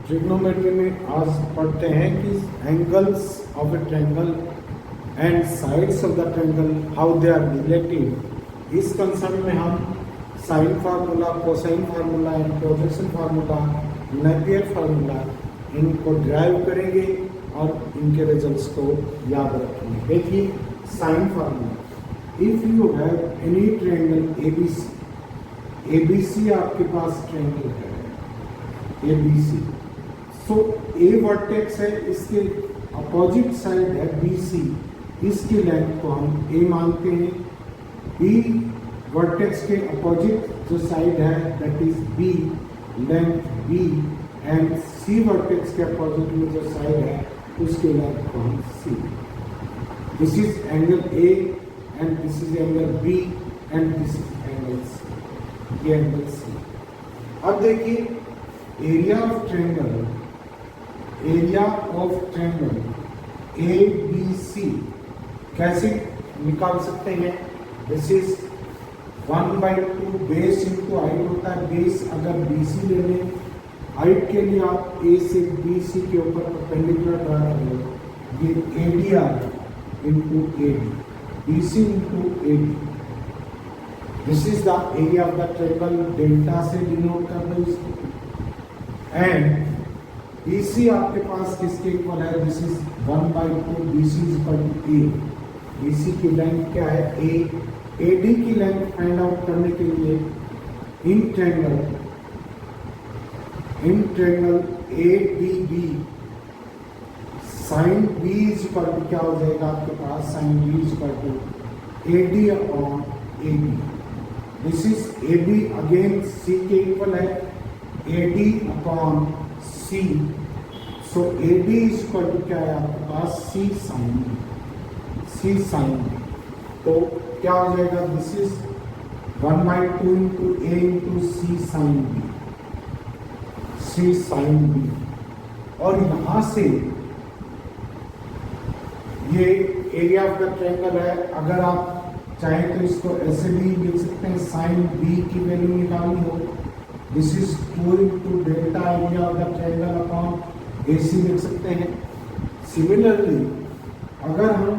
Trigonometry में आज पढ़ते हैं कि angles of a triangle and sides of the triangle how they are relative. इस कंसर्न में हम sine formula, cosine formula and projection formula, Napier formula इनको ड्राइव करेंगे और इनके रिजल्ट्स को याद रखेंगे। देखिए sine formula, if you have any triangle ABC, ABC आपके पास ट्रायंगल है एबीसी, सो ए वर्टेक्स है, इसके अपोजिट साइड है बीसी, इसकी लेंथ को हम ए मानते हैं। बी वर्टेक्स के अपोजिट जो साइड है that is B, length B, and C vertex के अपोजिट में जो साइड है उसकी लेंथ को हम C. This is angle A and this is angle B and this is angle C, ये एंगल सी। अब देखिए area of triangle, area of triangle A B C कैसे निकाल सकते हैं? This is 1/2 base into height होता है। Base अगर BC ले लें, हाइट के लिए आप A से BC के ऊपर परपेंडिकुलर ड्रा कर लो, ये ADR into AD, BC into AD। This is the area of the triangle, delta से डिनोट कर दो इसको। एंड BC आपके पास किसके इक्वल है? This is 1/2 BC is equal to A। BC की लेंथ क्या है? A। AD की लेंथ फाइंड आउट करने के लिए in triangle ADB sine B is equal to क्या हो जाएगा आपके पास? Sine B is equal to AD upon AB। This is AB again C के इक्वल है, AD upon C। So AD is equal to क्या है आपके पास? C sine B, C sine B। तो क्या हो जाएगा? This is 1/2 into A into C sine B, C sine B। और यहां से ये एरिया ऑफ द ट्रायंगल है। अगर आप चाहें तो इसको ऐसे भी लिख सकते हैं, साइन B की वैल्यू निकालनी हो, this is 2 into delta area of the triangle upon AC लिख सकते हैं। सिमिलरली अगर हम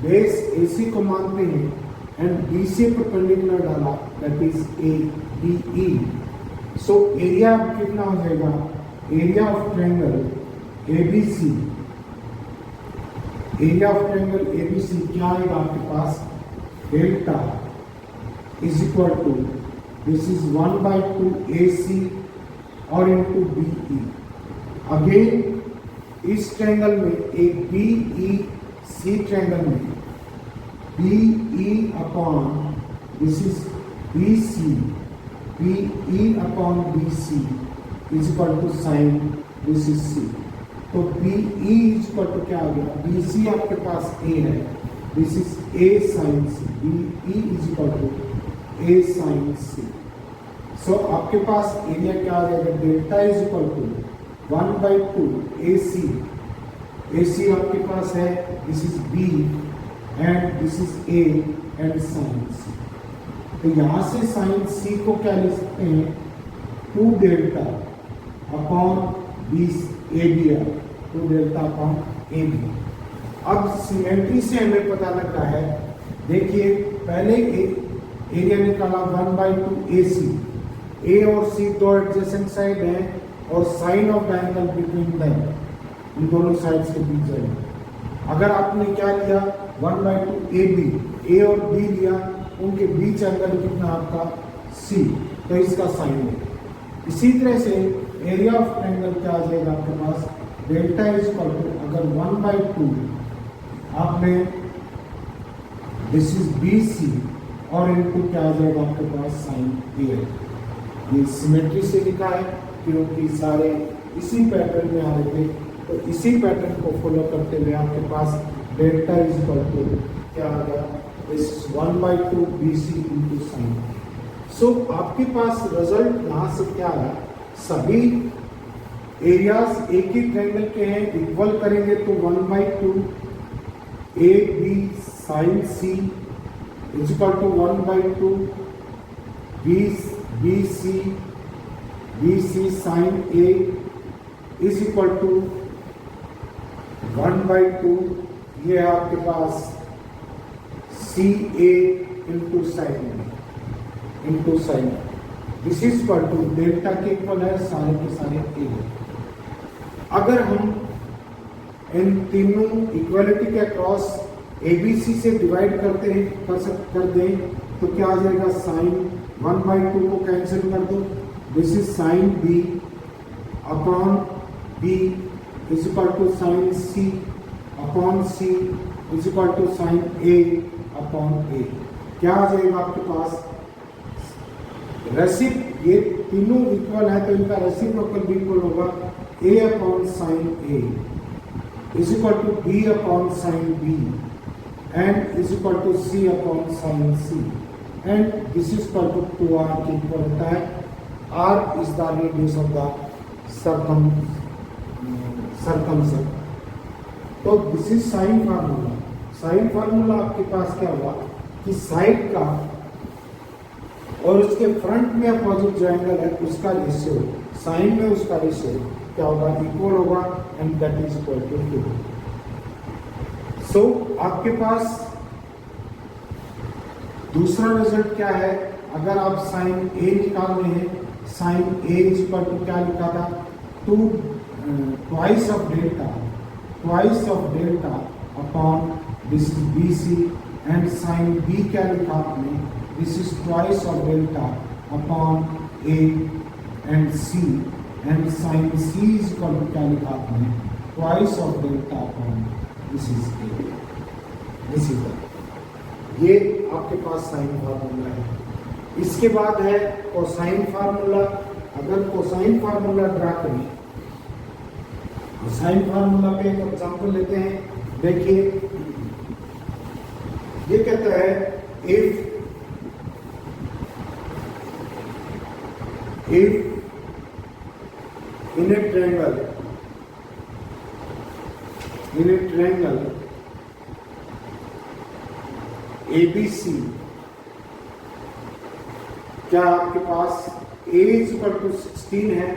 बेस AC को मानते हैं एंड BC परपेंडिकुलर डाला that is ADE, so area कितना हो जाएगा? Area of triangle ABC, area of triangle ABC क्या आएगा आपके पास? Delta is equal to this is 1/2 AC और इंटू BE। अगेन इस ट्रायंगल में एक BEC ट्रायंगल में BE upon this is BC, BE अपॉन BC is equal to sine this is C। तो BE इज इक्वल टू क्या आ गया? BC आपके पास A है, this is A sine C, BE is equal to A sine C। So आपके पास एरिया क्या आ जाएगा? Delta is equal to 1/2 AC, AC आपके पास है, this is B and this is A and sine C। तो यहां से साइन C को क्या लिख सकते हैं? 2 delta upon ABR, 2 delta upon AB। अब सिमेट्री से हमें पता लग रहा है, देखिए पहले एरिया निकाला 1/2 AC, A और C दो एडजेसेंट साइड हैं और sine of the angle between them, इन दोनों साइड्स के बीच है। अगर आपने क्या लिया 1/2 AB, A और B लिया, उनके बीच एंगल कितना आपका? C, तो इसका साइन है। इसी तरह से एरिया ऑफ ट्रायंगल क्या आ जाएगा आपके पास? डेल्टा इज इक्वल टू, अगर 1/2 आपने दिस इज BC और इनटू क्या आ जाएगा आपके पास? Sine A। ये सिमेट्री से लिखा है क्योंकि सारे इसी पैटर्न में आ रहे थे, तो इसी पैटर्न को फॉलो करते हुए आपके पास डेल्टा इज इक्वल टू क्या आ गया? This 1/2 BC into sine. So आपके पास रिजल्ट यहाँ से क्या आया? सभी एरियाज एक ही ट्रायंगल के हैं, इक्वल करेंगे तो 1/2 AB sine C is equal to 1/2 BC sin A is equal to 1/2 ये है आपके पास C A into sine this is equal to delta के इक्वल है सारे के सारे ए। अगर हम इन तीनों इक्वलिटी के अक्रॉस एबीसी से डिवाइड करते हैं कर दें तो क्या आ जाएगा, साइन 1/2 को कैंसिल कर दो, this is sine B upon B is equal to sine C upon C is equal to sine A upon A. क्या आ जाएगा आपके पास, ये तीनों इक्वल है तो इनका रेसिप्रोकल भी इक्वल होगा, A upon sine A is equal to B upon sine B and is equal to C upon sine C and this is equal to 2r के इक्वल होता है। r is the radius of the circumference। तो this is sine formula. Sine formula आपके पास क्या हुआ कि side का और उसके फ्रंट में अपोजिट जो एंगल है उसका रेशियो, साइन में उसका रेशियो क्या होगा, इक्वल होगा and that is equal to 2। So आपके पास दूसरा रिजल्ट क्या है, अगर आप साइन ए निकाल रहे हैं, sine A is equal to क्या लिखा था, twice of delta upon this is B C and sine B क्या लिखा आपने, this is twice of delta upon A and C and sine C is equal to क्या लिखा आपने, twice of delta upon this is A. This is ये आपके पास sine formula है। इसके बाद है कोसाइन फार्मूला। अगर कोसाइन फार्मूला ड्रा करें, कोसाइन फार्मूला पे एक एग्जांपल लेते हैं। देखिए ये कहता है if in a triangle ABC क्या आपके पास A इज इक्वल टू 16 है,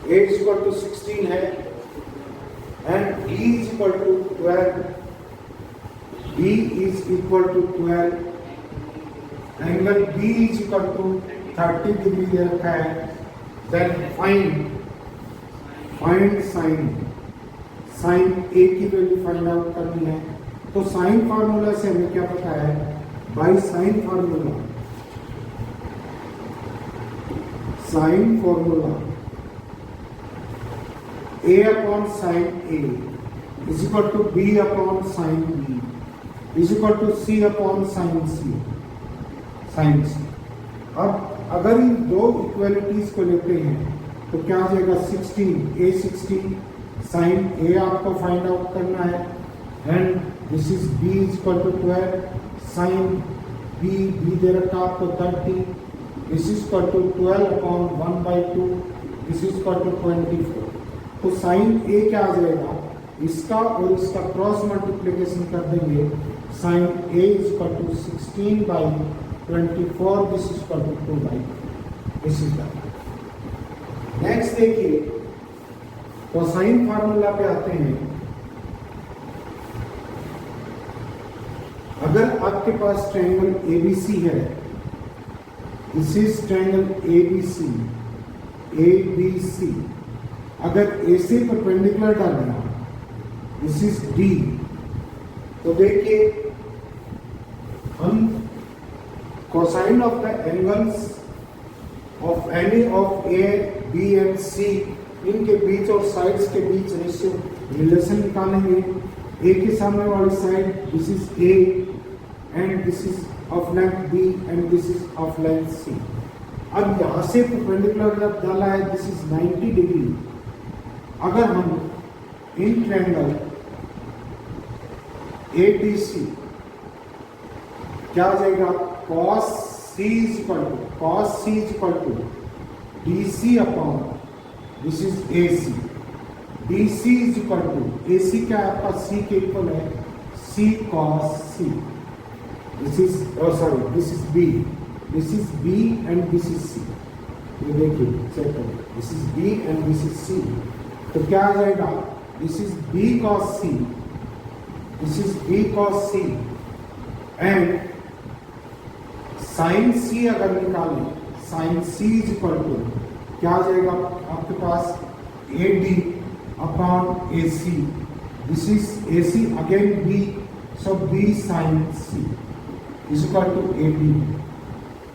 A इज इक्वल टू 16 है and B is equal to 12, B is equal to 12, angle B is equal to 30 degree दे रखा है, देन फाइंड साइन ए की value find out करनी है। तो साइन फार्मूला से हमें क्या पता है, by sine formula A upon sine A is equal to B upon sine B is equal to C upon sine C. अब अगर इन दो इक्वलिटीज को लेते हैं तो क्या आ जाएगा, 16 साइन ए आपको फाइंड आउट करना है and this is B is equal to 12, sine B दे रखा आपको 30, this is equal to 12 upon 1/2, this is equal to 24। तो साइन ए क्या आ जाएगा, इसका और इसका क्रॉस मल्टीप्लीकेशन कर देंगे, sine A is equal to 16/24, this is equal to 2/2। This is that. Next देखिए कोसाइन फार्मूला पे आते हैं। अगर आपके पास ट्रायंगल एबीसी है, दिस इज ट्रायंगल एबीसी, अगर ए से परपेंडिकुलर डालना, दिस इज डी, तो देखिए हम cosine of the angles of any of A B and C, इनके बीच और साइड्स के बीच रेशियो रिलेशन निकालेंगे। ए के सामने वाली side this is A and this is of length B and this is of length C. अब यहां से परपेंडिकुलर डाला है, दिस इज 90 डिग्री। अगर हम इन ट्रायंगल एबीसी क्या आ जाएगा, cos C is equal to DC upon this is AC, DC is equal to AC क्या है आपका, C के इक्वल है, C cos C, this is this is B and this is C। ये देखिए चेक करें, this is B and this is C, तो क्या आ जाएगा, this is B cos C, this is B cos C and sine C अगर निकालें, sine C is equal to क्या आ जाएगा आपके पास, A D upon A C, this is A C again B, so B sine C is equal to A D,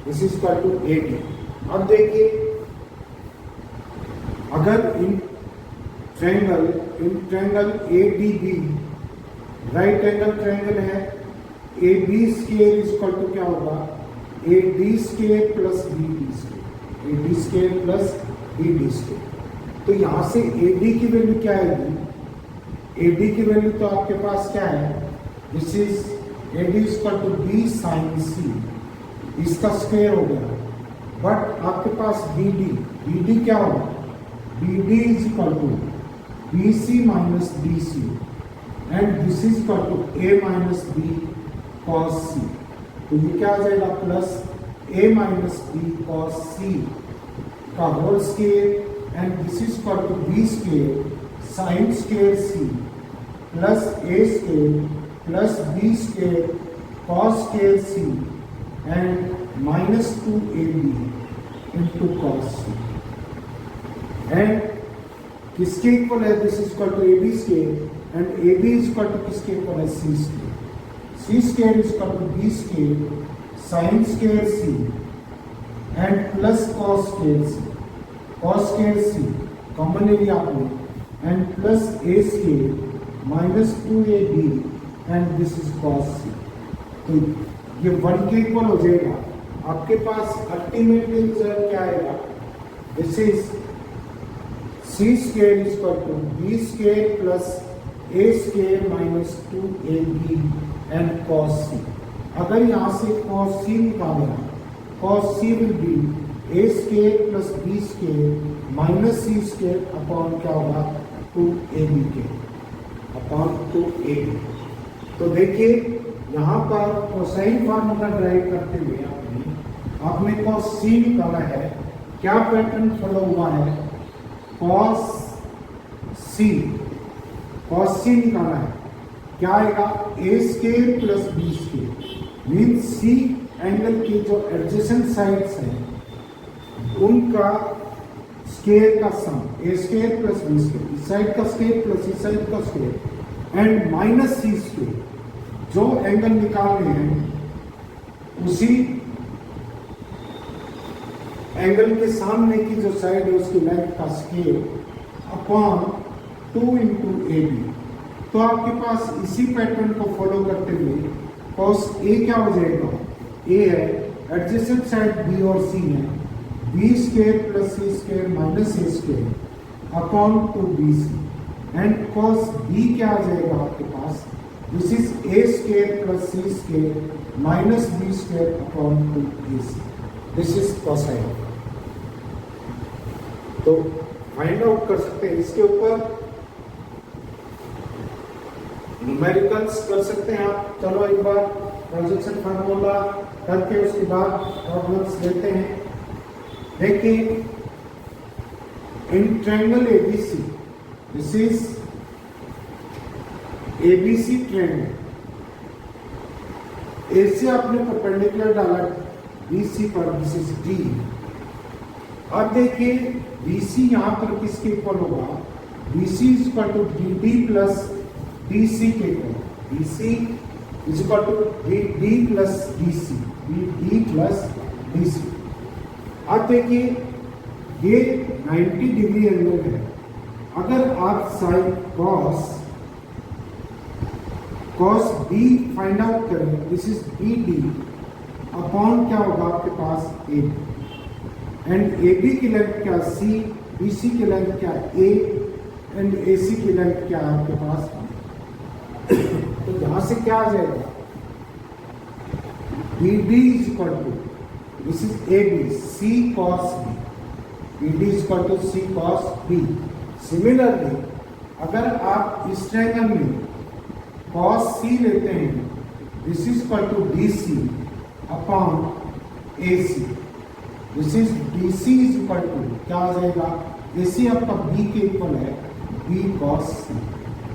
this is equal to A D. अब देखिए अगर in triangle A D B right angle triangle है, A B square is equal to क्या होगा, A D square plus B D square, A D square plus B D square. तो यहां से A D की वैल्यू क्या आएगी, A D की वैल्यू तो आपके पास क्या है, this is A D equal to B sine C, इसका स्क्वायर हो गया, बट आपके पास बी डी क्या होगा, B D is equal to B C minus D C and this is equal to A minus B cos C, तो ये क्या आ जाएगा plus A minus B cos C का whole square and this is equal to B square sine square C plus A square plus B square cos square C and minus 2ab into cos C and किसके equal है, this is equal to A B square and A B is equal to किसके equal है, C square, C square is equal to B square sine square C and plus cos square C, cos square C common ले लिया आपने and plus A square minus 2ab and this is cos C, तो ये 1 के equal हो जाएगा। आपके पास ultimate result क्या आएगा, this is C square is equal to B square plus A square minus 2ab and cos C. अगर यहाँ से कॉस सी निकालें, cos C will be A square plus B square minus C square upon क्या होगा 2ab के upon 2ab। तो देखिए यहाँ पर कोसाइन फार्मूला ड्राइव करते हुए आपने कॉस सी निकाला है, क्या पैटर्न फॉलो हुआ है, कॉस सी निकाला है, क्या आएगा A square plus B square mean C angle की जो एडजेसेंट साइड्स हैं उनका स्क्वायर का sum, A square plus B square, इस साइड का स्क्वायर प्लस इस साइड का square and minus C square, जो एंगल निकाल रहे हैं उसी एंगल के सामने की जो साइड है उसकी लेंथ का square upon 2 into A B. तो आपके पास इसी पैटर्न को फॉलो करते हुए कॉस ए क्या हो जाएगा, ए है एडजेसेंट साइड बी और सी है, B square plus C square minus A square upon 2bc and cos B क्या आ जाएगा आपके पास, this is A square plus C square minus B square upon 2ac, this is cosine. तो find out कर सकते हैं इसके ऊपर न्यूमेरिकल्स कर सकते हैं आप। चलो एक बार प्रोजेक्शन फार्मूला करके उसके बाद प्रॉब्लम्स लेते हैं। देखिए in triangle ABC, this is ABC triangle, A से आपने परपेंडिकुलर डाला बीसी पर, दिस इज डी। अब देखिए बीसी यहां पर किसके इक्वल होगा, BC is equal to D plus DC के equal, BC is equal to D plus DC, D plus DC. अब देखिए ये 90 डिग्री एंगल है, अगर आप sine cos B find out करें, this is B D upon क्या होगा आपके पास ए एंड ए बी की लेंथ क्या सी, बी सी की लेंथ क्या ए एंड ए सी की लेंथ क्या है आपके पास। तो यहां से क्या आ जाएगा, B D is equal to this is A B C cos B, B D is equal to C cos B. Similarly अगर आप इस ट्रायंगल में कॉस सी लेते हैं, this is equal to D C upon A C, this is BC is equal to क्या आ जाएगा, AC आपका B के इक्वल है B cos C।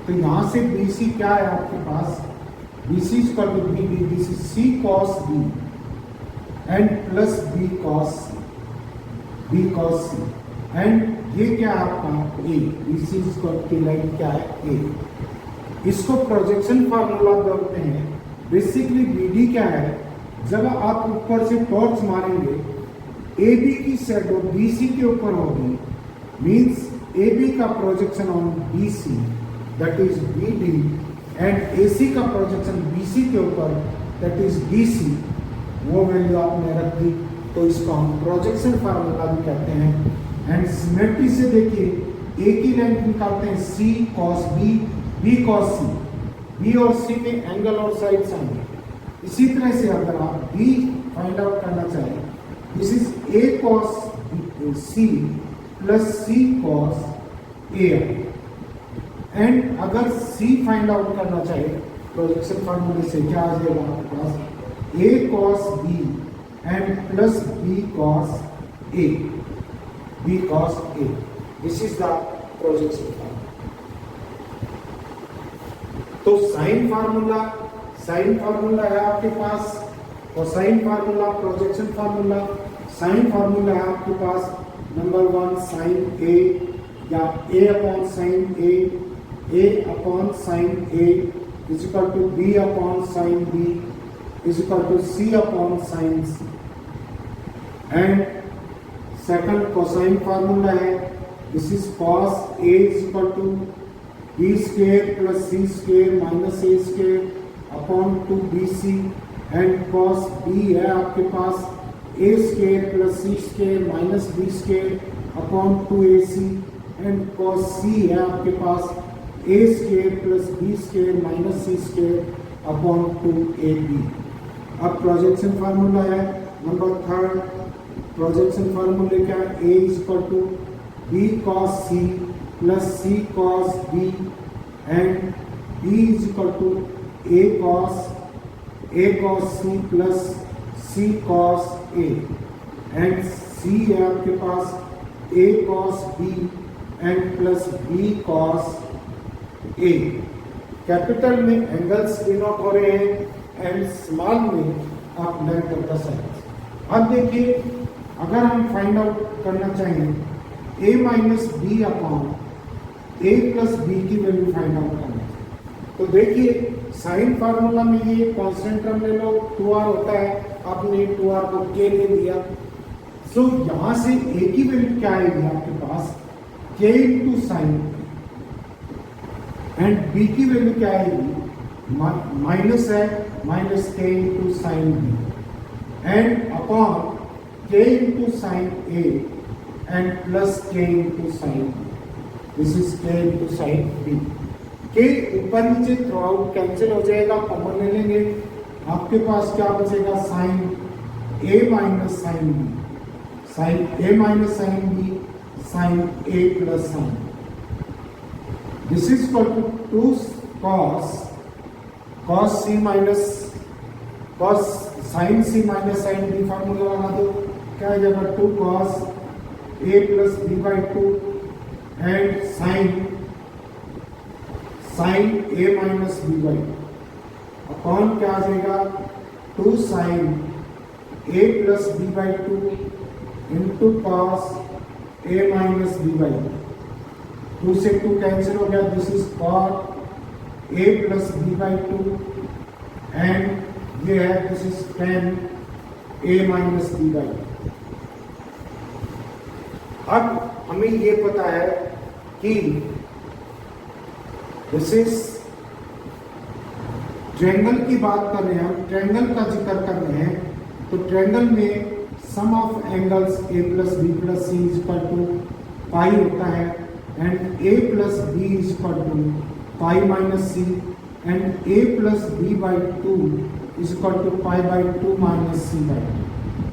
तो यहां से BC क्या है आपके पास, BC is equal to BC C cos B and plus B cos C and ये क्या है आपका A, BC इज इक्वल की लाइन क्या है A। इसको प्रोजेक्शन फार्मूला बोलते हैं। बेसिकली BD क्या है, जब आप ऊपर से टॉर्च मारेंगे AB की शैडो BC के ऊपर होगी, मींस AB का projection on BC that is BD and AC का प्रोजेक्शन BC के ऊपर दैट इज BC, वो वैल्यू आपने रख दी, तो इसको हम प्रोजेक्शन फार्मूला भी कहते हैं। एंड सिमेट्री से देखिए A की लेंथ निकालते हैं C cos B, B cos C, B और C में एंगल और साइड्स आएंगे। इसी तरह से अगर आप B फाइंड आउट करना चाहें, this is A cos C plus C cos A and अगर C फाइंड आउट करना चाहे प्रोजेक्शन फार्मूले से क्या आ जाएगा आपके पास A cos B and plus B cos A, B cos A, this is the projection formula. तो साइन फार्मूला है आपके पास, cosine formula, projection formula. Sine formula है आपके पास नंबर 1 साइन A या A upon sine A upon sine A is equal to B upon sine B is equal to C upon sine C। And second cosine formula है, this is cos A is equal to B square plus C square minus A square upon 2BC and cos B है आपके पास A square plus C square minus B square upon 2AC and cos C है आपके पास A square plus B square minus C square upon 2AB। अब projection formula है number 3, projection फार्मूले क्या है, A is equal to B cos C plus C cos B and B is equal to A cos C plus C cos A and C है आपके पास A cos B and plus B cos A। Capital में angles denote हो रहे हैं and small में आप length of the side. अब देखिए अगर हम फाइंड आउट करना चाहें A minus B upon A plus B की वैल्यू फाइंड आउट करना है, तो देखिए साइन फार्मूला में ये कांस्टेंट टर्म ले लो 2r होता है, आपने 2r को k ले लिया। सो यहां से A की वैल्यू क्या आएगी आपके पास k into sine and B की वैल्यू क्या आएगी माइनस है minus k into sine B and upon k into sine A and plus k into sine B, this is k into sine B। k ऊपर नीचे through out cancel हो जाएगा, common ले लेंगे, आपके पास क्या बचेगा sine A minus sine B, sine A minus sine B, sine A plus sine, this is equal to 2 cos C minus cos sine C minus sine B formula लगा दो, क्या आ जाएगा 2 cos A plus B by 2 and sine A minus B by upon क्या आ जाएगा 2 sine A plus B by 2 into cos A minus B by 2 से 2 cancel हो गया, this is cot A plus B by 2 and ये है this is tan A minus B by. अब हमें ये पता है कि दिस इज ट्रायंगल की बात कर रहे हैं, हम ट्रायंगल का जिक्र कर रहे हैं, तो ट्रायंगल में sum of angles A plus B plus C is equal to pi होता है and A plus B is equal to pi minus C and A plus B by 2 is equal to pi by 2 minus C by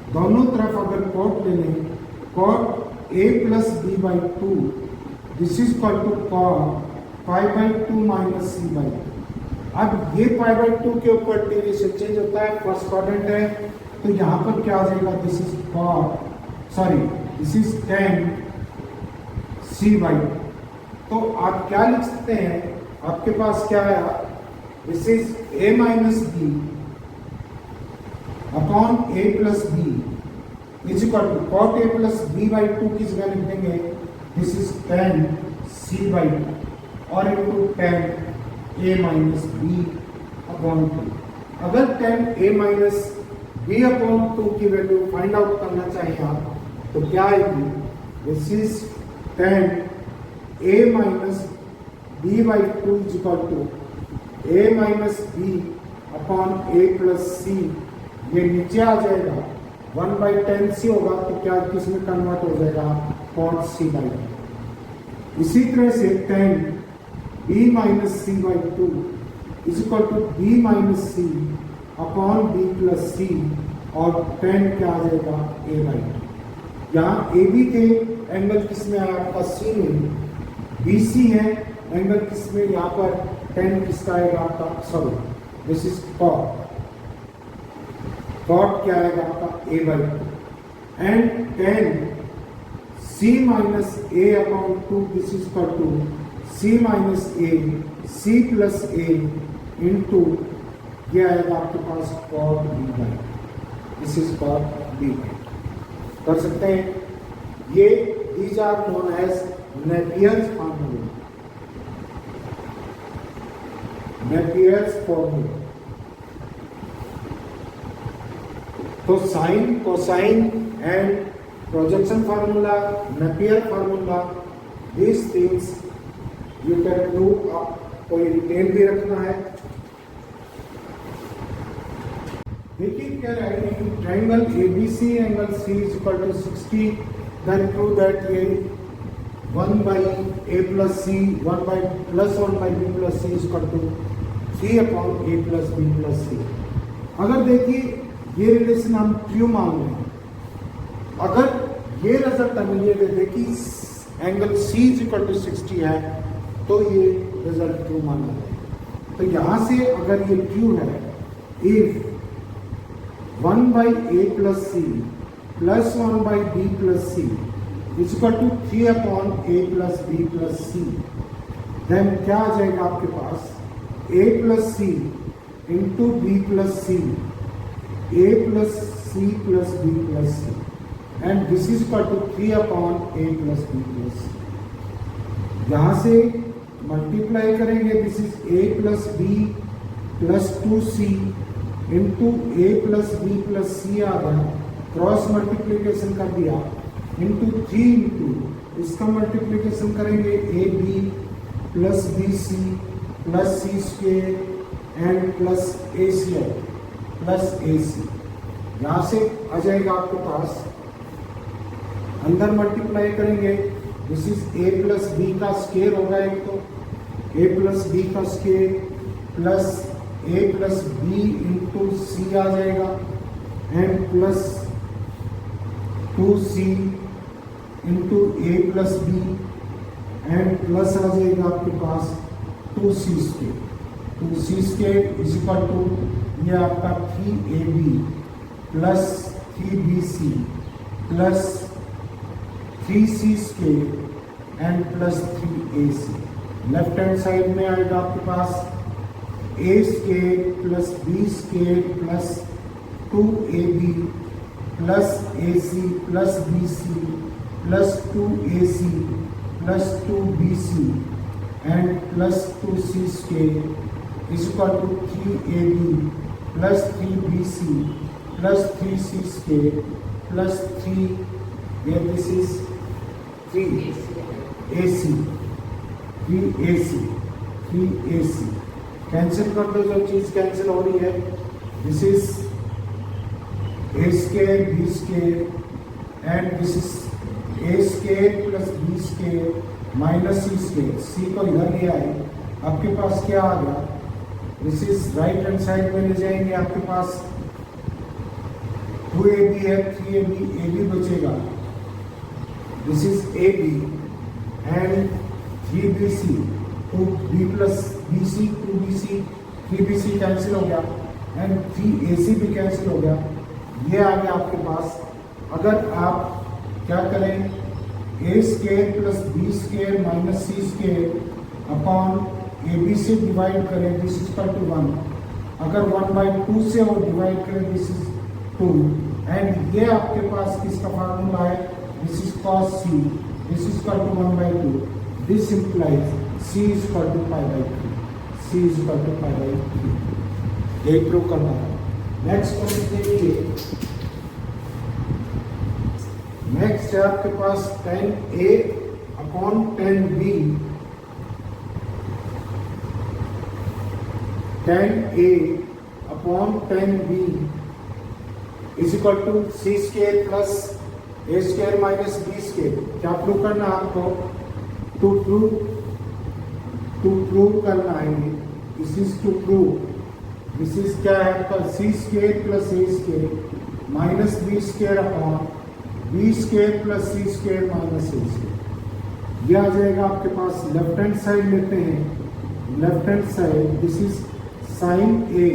2। दोनों तरफ अगर cot ले लें, cot A plus B by 2 this is equal to cot pi by 2 minus C by 2। अब ये पाई by 2 के ऊपर degree से चेंज होता है, फर्स्ट क्वाड्रेंट है, तो यहाँ पर क्या आ जाएगा this is cot sorry this is 10 C by. तो आप क्या लिख सकते हैं, आपके पास क्या आया, this is A minus B upon A plus B is equal to cot A plus B by 2 की जगह लिख देंगे दिस इज 10 सी बाई 2 और into 10 A minus B upon 2। अगर 10 ए माइनस बी अपॉन 2 की वैल्यू फाइंड आउट करना चाहिए आप, तो क्या आएगी, this is 10 A minus B by 2 is equal to A minus B upon A plus C. ये नीचे आ जाएगा 1 बाई 10 सी होगा, तो क्या किस में कन्वर्ट हो जाएगा, कॉट सी बाई 2। इसी तरह से 10 B minus C by 2 is equal to B minus C upon B plus C और 10 क्या आ जाएगा, ए बाई 2। यहाँ ए बी थे, एंगल किस में आया आपका, सी में, बी सी है एंगल किस में, यहाँ पर 10 किसका आएगा आपका, sorry this is cot, cot क्या आएगा आपका, A by 2 and 10 C minus A upon 2 this is equal to C minus A C plus A into ये आएगा आपके पास cot B by, this is cot B. कर सकते हैं ये, these are known as Napier's formula, Napier's formula. तो sine, cosine and projection formula, Napier formula, these things you can do। कोई डिटेल भी रखना है, देखिए क्या रहेगी, triangle ABC angle C is equal to 60, then prove that ये 1 by A plus C 1 by plus 1 by B plus C is equal to 3 upon A plus B plus C। अगर देखिए ये रिलेशन हम ट्रू मान रहे हैं, अगर ये रिजल्ट हमें ये दे कि angle C is equal to 60 है, तो ये रिजल्ट ट्रू माना है। तो यहाँ से अगर ये ट्रू है, if 1 by A plus C plus 1 by B plus C is equal to 3 upon A plus B plus C, then क्या आ जाएगा आपके पास, A plus C into B plus C, A plus C plus B plus C, and this is equal to 3 upon A plus B plus C। यहाँ से multiply करेंगे, this is A plus B plus 2C into A plus B plus C आ गया, cross multiplication कर दिया, into 3 into इसका multiplication करेंगे AB plus BC plus C square and plus AC plus AC। यहाँ से आ जाएगा आपके पास, अंदर मल्टीप्लाई करेंगे, this is A plus B का स्क्वायर होगा, एक तो A प्लस बी का square plus A plus B into C आ जाएगा and plus 2C into A plus B and plus आ जाएगा आपके पास 2C square, 2C square is equal to ये आपका 3AB plus 3BC plus 3C square and plus 3AC। Left hand side में आएगा आपके पास A square plus B square plus 2AB plus AC plus BC plus 2AC plus 2BC and plus 2C square is equal to 3AB plus 3BC plus 3C square plus 3, here this is 3AC, 3AC cancel कर दो, जो चीज cancel हो रही है, this is A square B square and this is A square plus B square minus C square, C को इधर ले आए, आपके पास क्या आ गया, this is right hand side में ले जाएंगे, आपके पास 2AB है, 3AB, AB बचेगा, this is AB and 3BC, 2B plus BC, 2BC, 3BC cancel हो गया एंड 3AC भी कैंसिल हो गया, ये आ गया आपके पास। अगर आप क्या करें, A square plus B square minus C square upon A B से डिवाइड करें, दिस इज इक्वल टू 1। अगर 1/2 से और डिवाइड करें, दिस इज 2। एंड ये आपके पास किसका फार्मूला है, this is cos c, this is equal to 1/2। This implies c is equal to π/3, c is equal to π/3। यही प्रूव करना है। नेक्स्ट क्वेश्चन देखिए, नेक्स्ट है आपके पास tan a upon tan b, tan a upon tan b is equal to C square plus A square minus B square. क्या prove करना है आपको, टू प्रूव करना है। This is to prove, this is क्या है आपका C square plus A square minus B square upon B square plus C square minus A square. यह आ जाएगा आपके पास, लेफ्ट हैंड साइड लेते हैं, left hand side this is sine A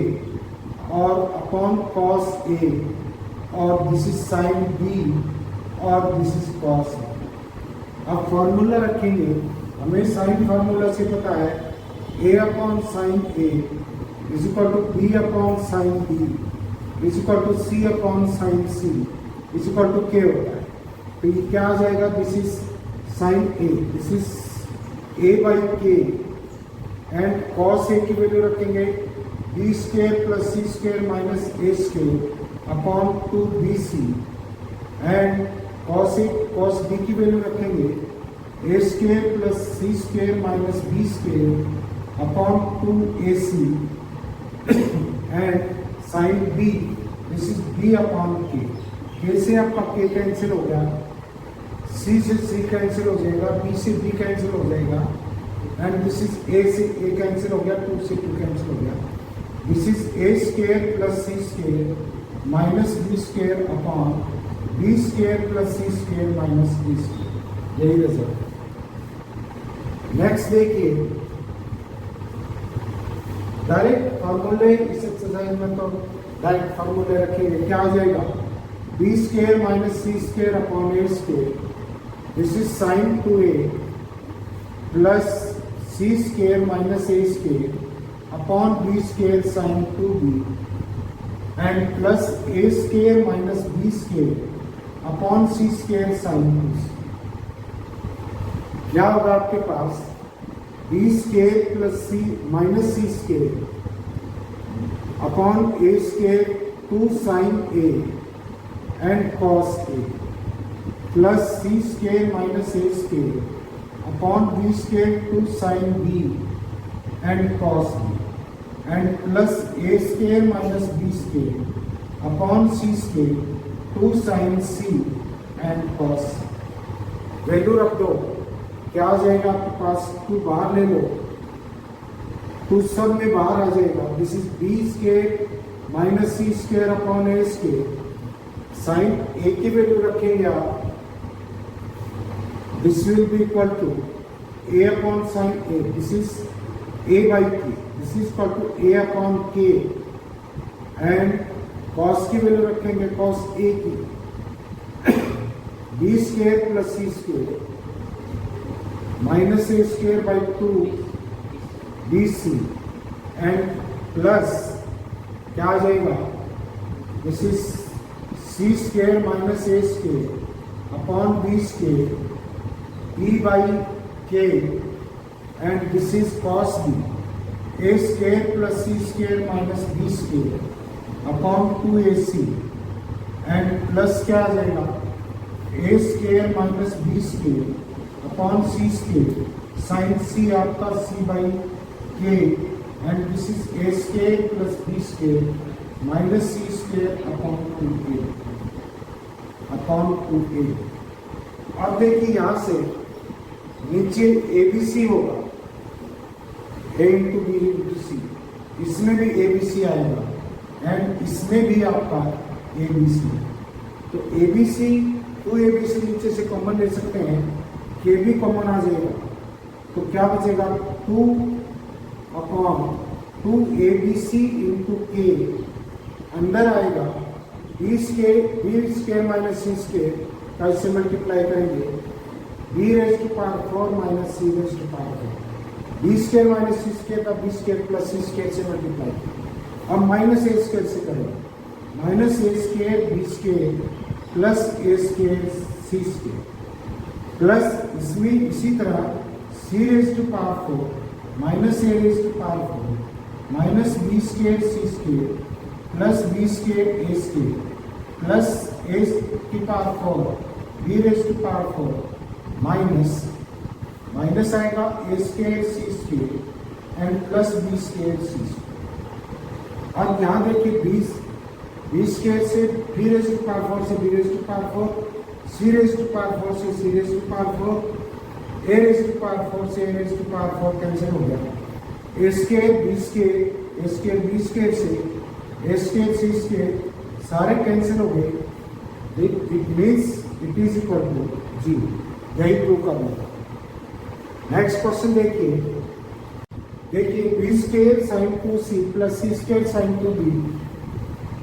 और अपॉन कॉस ए, और दिस इज साइन बी और this is cos. अब फॉर्मूला रखेंगे, हमें साइन फॉर्मूला से पता है A upon sine A is equal to B upon sine B is equal to C upon sine C is equal to K होता है। तो ये क्या आ जाएगा, this is sine A, this is A by K, and cos A की value रखेंगे B square plus C square minus A square upon 2bc, and cos B की वैल्यू रखेंगे A square plus C square minus B square upon 2ac, and sine B this is B upon K से आपका के cancel हो गया, सी से सी cancel हो जाएगा, बी से बी कैंसिल हो जाएगा, एंड दिस इज ए से ए कैंसिल हो गया, 2 से 2 कैंसिल हो गया। This is A square plus C square minus B square upon B square plus C square minus B square, यही रिजल्ट। नेक्स्ट देखिए, डायरेक्ट फॉर्मूले इस एक्सरसाइज में तो डायरेक्ट फॉर्मूले रखेंगे, क्या आ जाएगा B square minus C square upon A square, this is sine 2a plus C square minus A square upon B square sine 2b, and plus A square minus B square upon C square sine 2c। क्या होगा आपके पास, B square plus C minus C square upon A square 2 sine A and cos A plus C square minus A square upon B square 2 sign B and cos B, and plus A square minus B square upon C square 2 sine C and cos. Value रख दो, क्या आ जाएगा आपके पास, 2 बाहर ले लो, 2 सब में बाहर आ जाएगा, this is B square minus C square upon A square, sine A की वैल्यू रखेंगे आप, this will be equal to A upon sine A, this is A by K, this is equal to A upon K, and cos की value रखेंगे cos A की, B square plus C square minus A square by 2 bc, and plus क्या आ जाएगा, this is C square minus A square upon B square E by K, and this is cos B A square plus C square minus B square upon 2ac, and plus क्या आ जाएगा, A square minus B square upon C square sine C आपका C by K, and this is A square plus B square minus C square upon 2a। अब देखिए यहां से नीचे ABC होगा, a into B into C, इसमें भी ABC आएगा, एंड इसमें भी आपका ABC। तो ABC 2ABC नीचे से कॉमन ले सकते हैं, के भी कॉमन आ जाएगा, तो क्या बचेगा 2 अपॉन 2ABC इंटू के, अंदर आएगा B square minus C square का इससे मल्टीप्लाई करेंगे B raise to power 4 minus C raise to power 4 B square minus C square का B square plus C square से मल्टीप्लाई। अब माइनस ए स्केयर से करेंगे minus A square B square plus A square C square plus इसमें इसी तरह C raise to power 4 minus A raise to power 4 minus B square C square plus B square A square plus A की power 4 B raise to power 4 minus minus आएगा A square C square and plus B square C square. अब यहाँ देखिए B square से B raise to power 4 से B raise to power 4 C raise to power 4 से C raise to power 4 A raise to power 4 से A raise to power 4 cancel हो गया। A square B square A square B square से A square C square सारे cancel हो गए। It means it is equal to 0। यही prove करना था। नेक्स्ट क्वेश्चन देखिए B square sine 2c plus C square sine 2b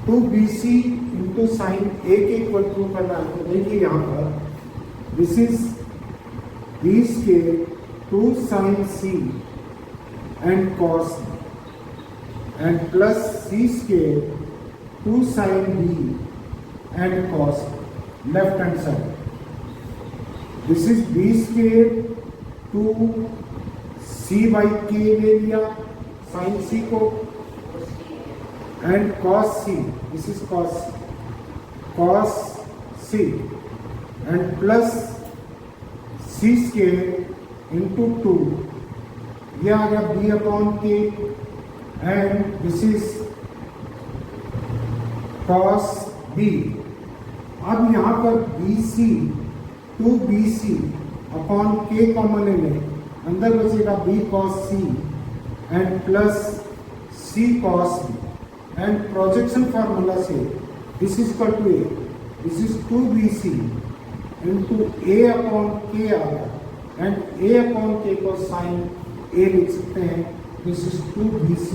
2bc into sine A के equal prove करना है। तो देखिए यहाँ पर this is B square 2 sine c and cos and plus C square 2 sin b and cos left hand side. This is b square 2 c by k ले लिया sin c को and cos c. This is cos c and plus c square into 2. ये आ गया b upon k and this is cos b। अब यहाँ पर BC 2BC upon K common ले लें, अंदर बचेगा B cos C and plus C cos B and projection formula से this is equal to A, this is 2BC into A upon K आ गया एंड A अपॉन K को sine A लिख सकते हैं। This is 2BC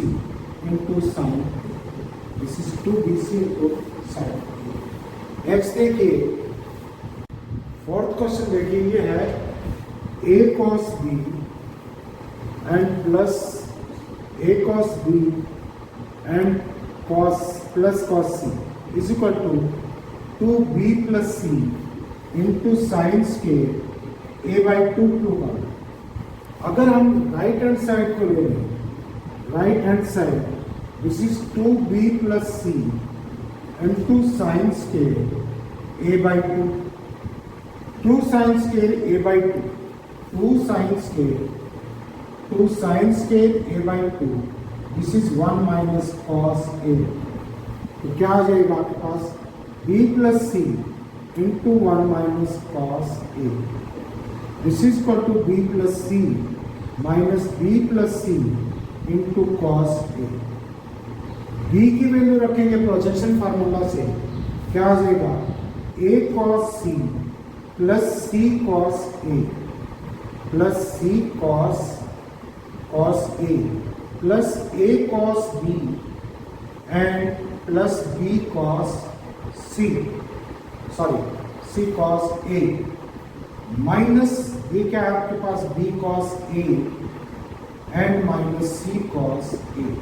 into sine this is 2BC into sine. Next देखिए fourth question देखिए, ये है A cos B and plus A cos B and cos plus cos C is equal to 2B plus C into sine square A by 2 होगा। अगर हम right hand side को ले लें, right hand side this is 2b plus c into sin square a by 2 2 sin square a by 2 2 sin square a by 2 this is 1 minus cos a। तो क्या आ जाएगा आपके पास b plus c into 1 minus cos a। this is equal to b plus c minus b plus c into cos a। b की value रखेंगे projection formula से, क्या आ जाएगा a cos c plus c cos a plus c cos a plus a cos b and plus b cos c cos a minus ये क्या है आपके पास b cos a and minus c cos a।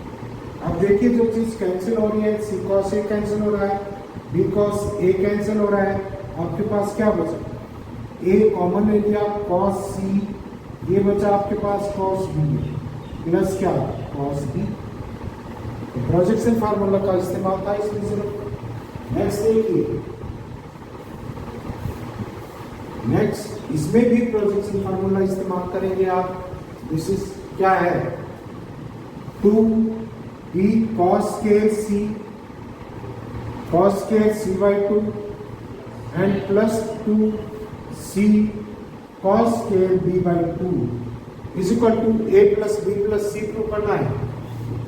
अब देखिए जो चीज cancel हो रही है सी कॉस ए कैंसिल हो रहा है, बी कॉस ए कैंसिल हो रहा है, आपके पास क्या बचा ए कॉमन ले लिया कॉस सी, ये बचा आपके पास कॉस बी प्लस क्या कॉस बी। तो प्रोजेक्शन फार्मूला का इस्तेमाल था इसमें सिर्फ। नेक्स्ट देखिए, नेक्स्ट इसमें भी प्रोजेक्शन फार्मूला इस्तेमाल करेंगे आप। दिस इज क्या है 2b cos square c by 2 and plus 2c cos square b by 2 is equal to a plus b plus c prove करना है,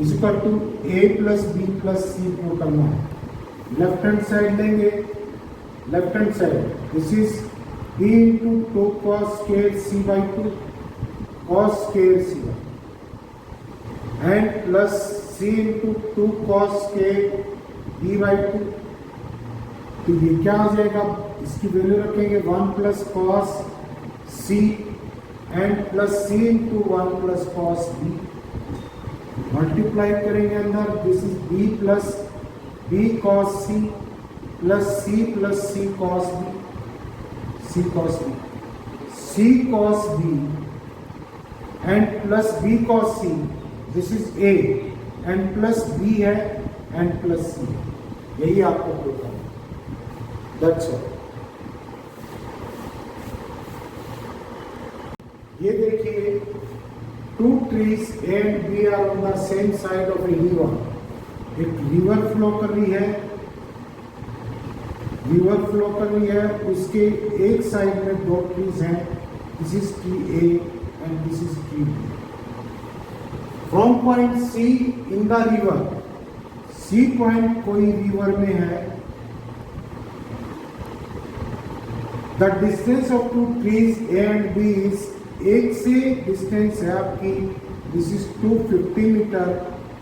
is equal to a plus b plus c prove करना है। Left hand side लेंगे, left hand side this is b into 2 cos square c by 2 cos square c and plus c into 2 cos square b by 2 तो ये क्या आ जाएगा, इसकी value रखेंगे 1 plus cos C and plus C into 1 plus cos B, multiply करेंगे अंदर, this is B plus B cos C plus C cos B, C cos B, C cos B and plus B cos C, this is A and plus B है and plus C, यही आपको prove करना है। That's all. ये देखिए, two trees A and B are on the same side of a river, एक river flow कर रही है, उसके एक साइड में दो ट्रीज हैं, this is tree A and this is tree B. From point C in the river, C point कोई रिवर में है, the distance of two trees A and B is, एक से डिस्टेंस है आपकी, this is 250 metre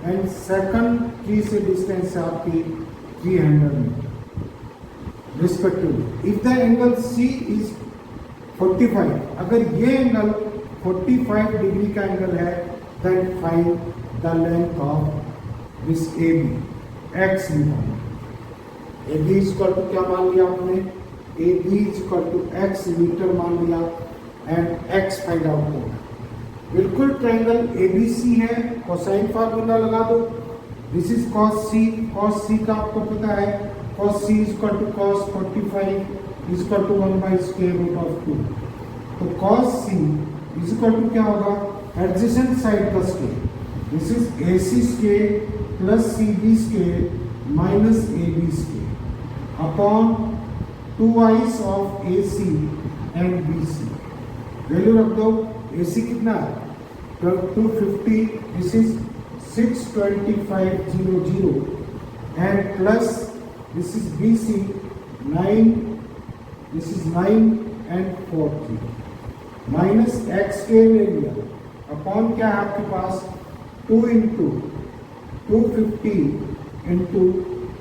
and second tree से distance है आपकी 300 metre respectively. If the angle C is 45, अगर ये एंगल 45 डिग्री का एंगल है, then find the length of this A B, X निकालना। A B is equal to क्या मान लिया आपने, A B is equal to X meter मान लिया एंड एक्स फाइंड आउट करना। बिल्कुल ट्रायंगल एबीसी है, कोसाइन फार्मूला लगा दो, दिस इज cos सी का आपको पता है, cos C is equal to cos 45 is equal to 1 by square root of 2। तो cos C is equal to क्या होगा, एडजेसेंट साइड का square, this is AC square plus CB square minus AB square upon 2i's of AC and BC। Value रख दो, AC कितना है 250, this is 62500 and plus this is BC 9, this is 9 and 40 minus x square ले लिया upon क्या है आपके पास 2 into 250 into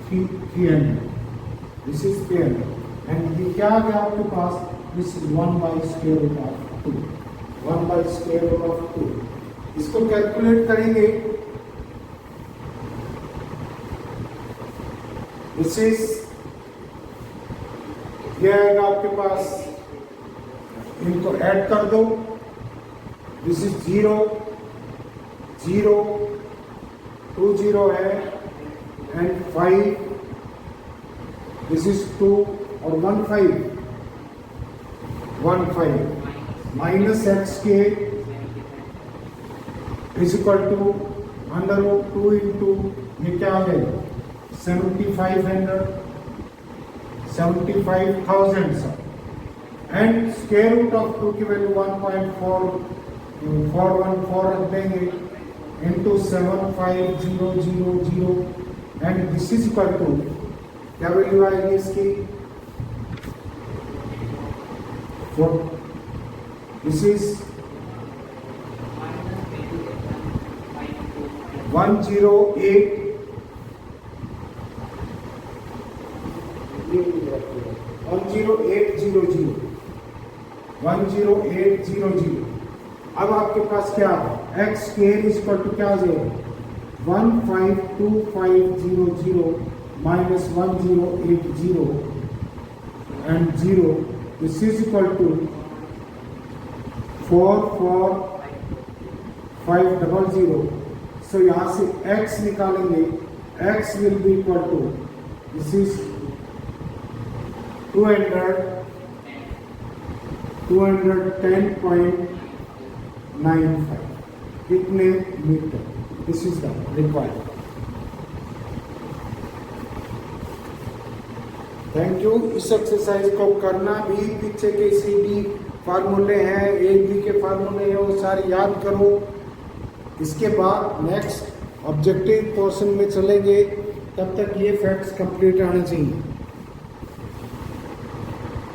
300, this is 300 and ये क्या आ गया आपके पास, this is 1 by square root of 2, 1 by square root of 2। इसको कैलकुलेट करेंगे, दिस इज ये आएगा आपके पास, इनको ऐड कर दो, दिस इज 0 0 2 0 है एंड 5, दिस इज 2 और 1 5 माइनस एक्स के is equal to under root 2 into ये क्या आ गया 75,000 sir and square root of 2 की वैल्यू 1.414 रख देंगे into 75000 and this is equal to क्या वैल्यू आएगी इसकी, दिस इज 10800। अब आपके पास क्या है x square is equal to क्या आ जाएगा 152500 minus 1080 and 0, this is equal to 44500। So यहाँ से x निकालेंगे, x will be equal to this is 210.95 कितने metre, this is the required. Thank you. इस एक्सरसाइज को करना भी, पीछे के सी डी फार्मूले हैं, ए बी के फार्मूले हैं, वो सारे याद करो। इसके बाद नेक्स्ट ऑब्जेक्टिव पोर्शन में चलेंगे, तब तक ये फैक्ट्स कंप्लीट आने चाहिए।